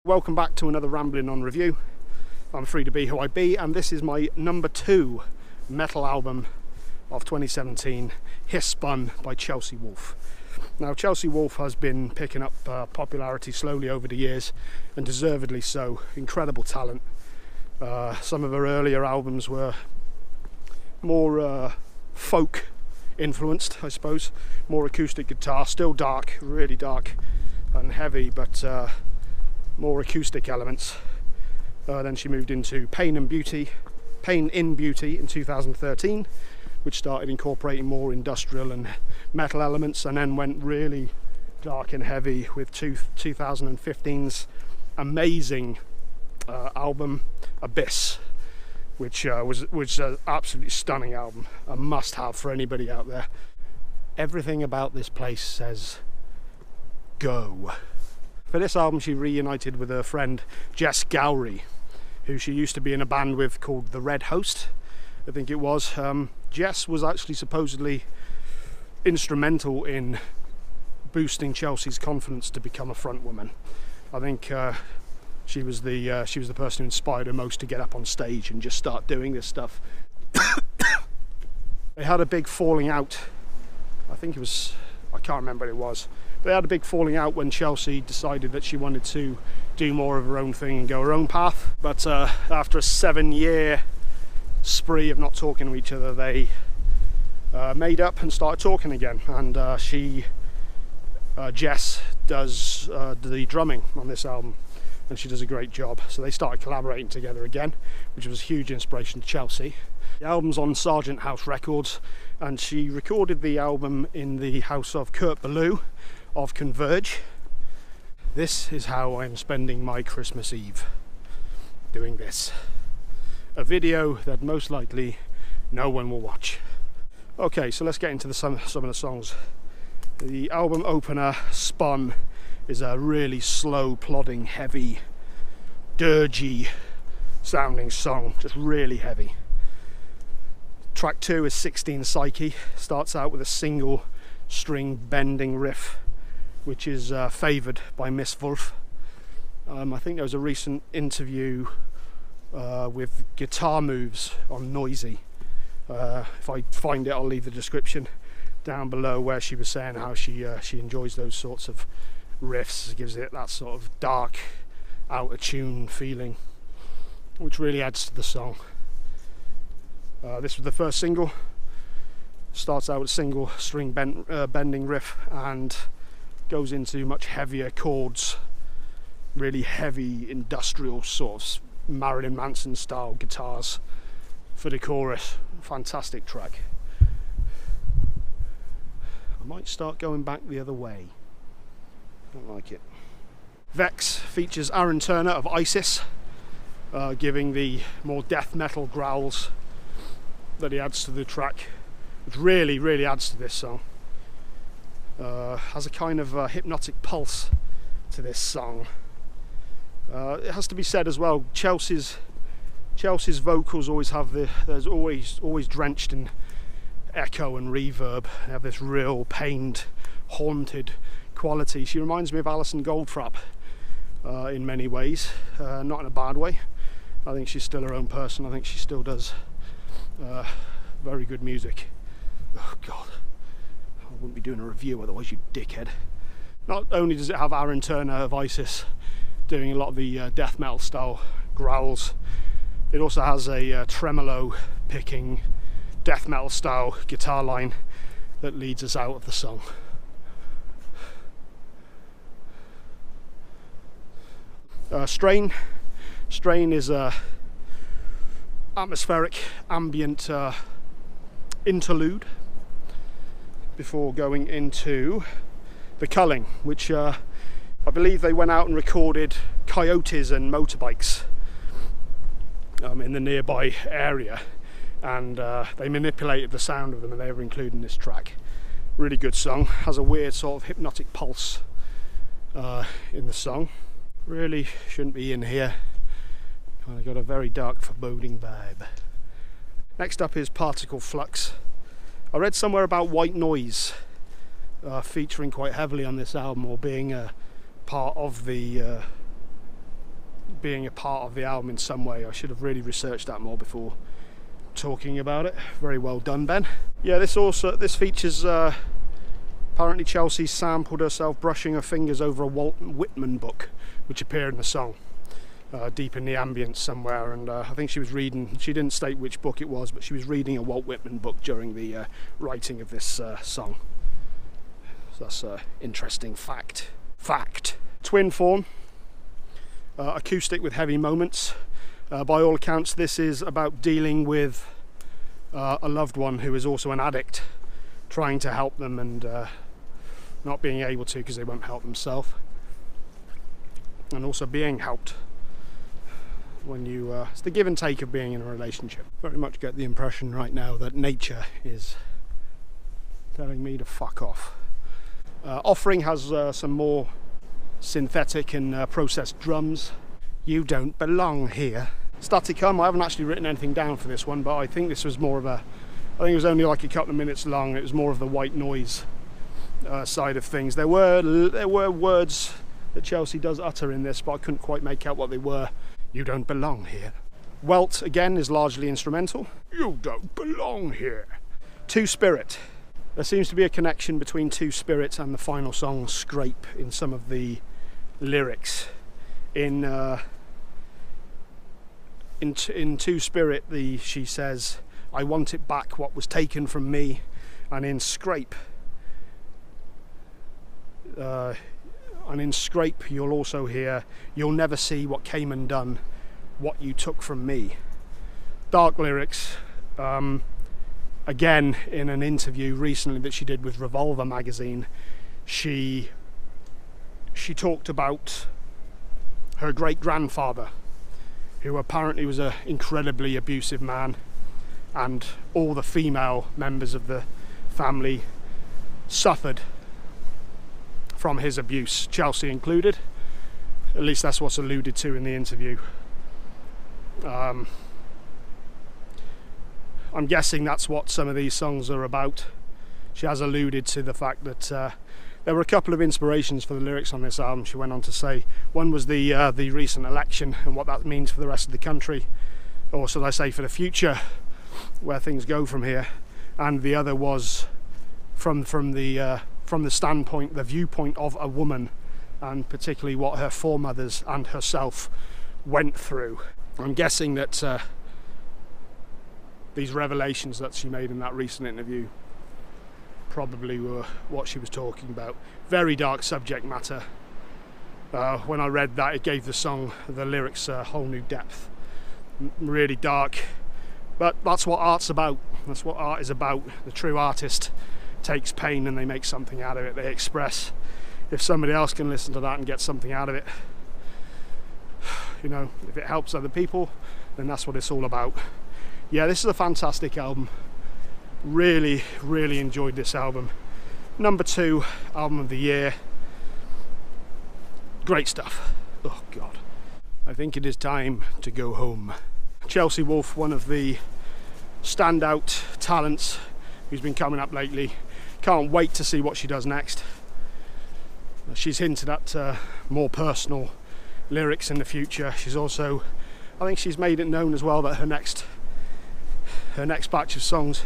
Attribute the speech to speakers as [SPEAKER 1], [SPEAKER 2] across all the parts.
[SPEAKER 1] Welcome back to another Rambling On review. I'm free to be who I be, and this is my number 2 metal album of 2017, Spun by Chelsea Wolfe. Now, Chelsea Wolfe has been picking up popularity slowly over the years, and deservedly so. Incredible talent. Some of her earlier albums were more folk influenced, I suppose. More acoustic guitar, still dark, really dark and heavy, but more acoustic elements. Then she moved into Pain in Beauty in 2013, which started incorporating more industrial and metal elements, and then went really dark and heavy with 2015's amazing album Abyss, which was an absolutely stunning album, a must-have for anybody out there. Everything about this place says go. For this album, she reunited with her friend Jess Gowrie, who she used to be in a band with called The Red Host, I think it was. Jess was actually supposedly instrumental in boosting Chelsea's confidence to become a front woman. I think she was the person who inspired her most to get up on stage and just start doing this stuff. They had a big falling out. I can't remember what it was. They had a big falling out when Chelsea decided that she wanted to do more of her own thing and go her own path. But after a 7-year spree of not talking to each other, they made up and started talking again. And Jess does the drumming on this album, and she does a great job. So they started collaborating together again, which was a huge inspiration to Chelsea. The album's on Sargent House Records, and she recorded the album in the house of Kurt Ballou of Converge. This is how I'm spending my Christmas Eve, doing this. A video that most likely no one will watch. Okay, so let's get into some of the songs. The album opener, Spun, is a really slow, plodding, heavy, dirgy sounding song, just really heavy. Track 2 is 16 Psyche, starts out with a single string bending riff, which is favoured by Miss Wolfe. I think there was a recent interview with Guitar Moves on Noisy. If I find it, I'll leave the description down below, where she was saying how she enjoys those sorts of riffs. It gives it that sort of dark, out of tune feeling, which really adds to the song. This was the first single. Starts out with a single string bending riff and goes into much heavier chords, really heavy industrial sort of Marilyn Manson style guitars for the chorus. Fantastic track. I might start going back the other way. Don't like it. Vex features Aaron Turner of ISIS, giving the more death metal growls that he adds to the track, which really adds to this song. Has a kind of hypnotic pulse to this song. It has to be said as well, Chelsea's vocals always have there's always drenched in echo and reverb. They have this real pained, haunted quality. She reminds me of Alison Goldfrapp in many ways, not in a bad way. I think she's still her own person. I think she still does very good music. Oh God, I wouldn't be doing a review otherwise, you dickhead. Not only does it have Aaron Turner of ISIS doing a lot of the death metal style growls, it also has a tremolo picking death metal style guitar line that leads us out of the song. Strain is a atmospheric ambient interlude before going into the Culling, which I believe they went out and recorded coyotes and motorbikes in the nearby area, and they manipulated the sound of them, and they were included in this track. Really good song, has a weird sort of hypnotic pulse in the song. Really shouldn't be in here. Kind of got a very dark, foreboding vibe. Next up is Particle Flux. I read somewhere about white noise featuring quite heavily on this album, or being a part of the being a part of the album in some way. I should have really researched that more before talking about it. Very well done, Ben. Yeah, this features apparently Chelsea sampled herself brushing her fingers over a Walt Whitman book which appeared in the song deep in the ambience somewhere, and I think she was reading, she didn't state which book it was, but she was reading a Walt Whitman book during the writing of this song. So that's an interesting fact. Twin form, acoustic with heavy moments. By all accounts, this is about dealing with a loved one who is also an addict, trying to help them and not being able to because they won't help themselves, and also being helped when you it's the give and take of being in a relationship. Very much get the impression right now that nature is telling me to fuck off. Offering has some more synthetic and processed drums. You don't belong here. Staticum, I haven't actually written anything down for this one, but I think this was more of a, I think it was only like a couple of minutes long. It was more of the white noise side of things. There were words that Chelsea does utter in this, but I couldn't quite make out what they were. You don't belong here. Welt again is largely instrumental. You don't belong here. Two Spirit. There seems to be a connection between Two Spirit and the final song Scrape in some of the lyrics. In Two Spirit, she says, I want it back what was taken from me, and in Scrape you'll also hear, you'll never see what came undone, what you took from me. Dark lyrics. Again, in an interview recently that she did with Revolver magazine, she talked about her great-grandfather, who apparently was an incredibly abusive man, and all the female members of the family suffered from his abuse, Chelsea included. At least that's what's alluded to in the interview. I'm guessing that's what some of these songs are about. She has alluded to the fact that there were a couple of inspirations for the lyrics on this album. She went on to say one was the recent election and what that means for the rest of the country, or should I say for the future, where things go from here. And the other was from the standpoint, the viewpoint of a woman, and particularly what her foremothers and herself went through. I'm guessing that these revelations that she made in that recent interview probably were what she was talking about. Very dark subject matter. When I read that, it gave the song, the lyrics, a whole new depth. Really dark, but that's what art's about. That's what art is about. The true artist takes pain and they make something out of it. They express. If somebody else can listen to that and get something out of it, you know, if it helps other people, then that's what it's all about. Yeah, this is a fantastic album. Really, really enjoyed this album. Number 2 album of the year. Great stuff. Oh God. I think it is time to go home. Chelsea Wolfe, one of the standout talents who's been coming up lately. Can't wait to see what she does next. She's hinted at more personal lyrics in the future. She's also, I think she's made it known as well that her next batch of songs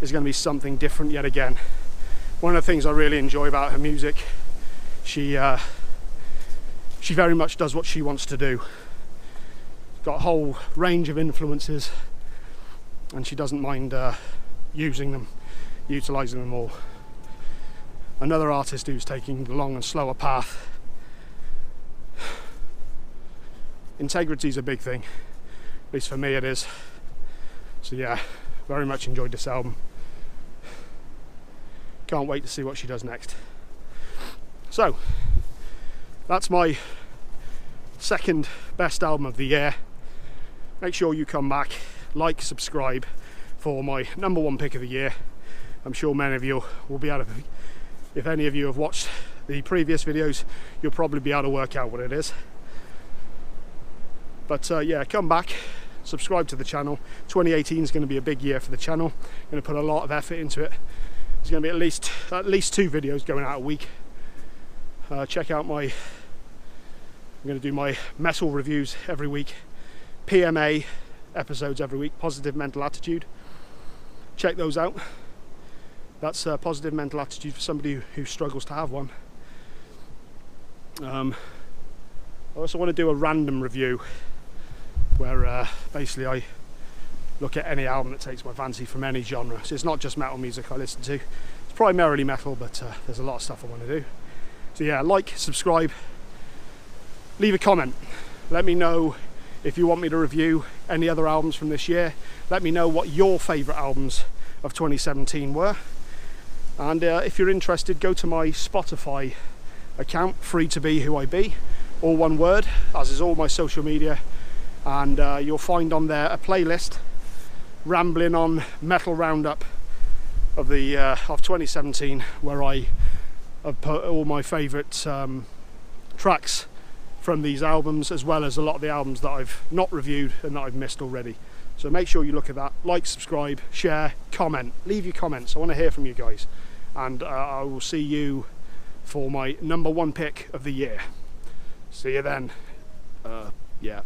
[SPEAKER 1] is going to be something different yet again. One of the things I really enjoy about her music, she very much does what she wants to do. Got a whole range of influences, and she doesn't mind using them, utilising them all. Another artist who's taking the long and slower path. Integrity is a big thing, at least for me it is. So yeah, very much enjoyed this album. Can't wait to see what she does next. So, that's my second best album of the year. Make sure you come back, like, subscribe for my number 1 pick of the year. I'm sure many of you will be able to, if any of you have watched the previous videos, you'll probably be able to work out what it is. But yeah, come back, subscribe to the channel. 2018 is going to be a big year for the channel. I'm going to put a lot of effort into it. There's going to be at least 2 videos going out a week. Check out my I'm going to do my metal reviews every week, PMA episodes every week, positive mental attitude. Check those out. That's a positive mental attitude for somebody who struggles to have one. I also want to do a random review where basically I look at any album that takes my fancy from any genre. So it's not just metal music I listen to. It's primarily metal, but there's a lot of stuff I want to do. So yeah, like, subscribe, leave a comment. Let me know if you want me to review any other albums from this year. Let me know what your favourite albums of 2017 were. And if you're interested, go to my Spotify account, Free to Be Who I Be, all one word, as is all my social media. And you'll find on there a playlist rambling on metal roundup of the of 2017, where I have put all my favourite tracks from these albums, as well as a lot of the albums that I've not reviewed and that I've missed already. So make sure you look at that, like, subscribe, share, comment, leave your comments. I want to hear from you guys, and I will see you for my #1 pick of the year. See you then. Yeah.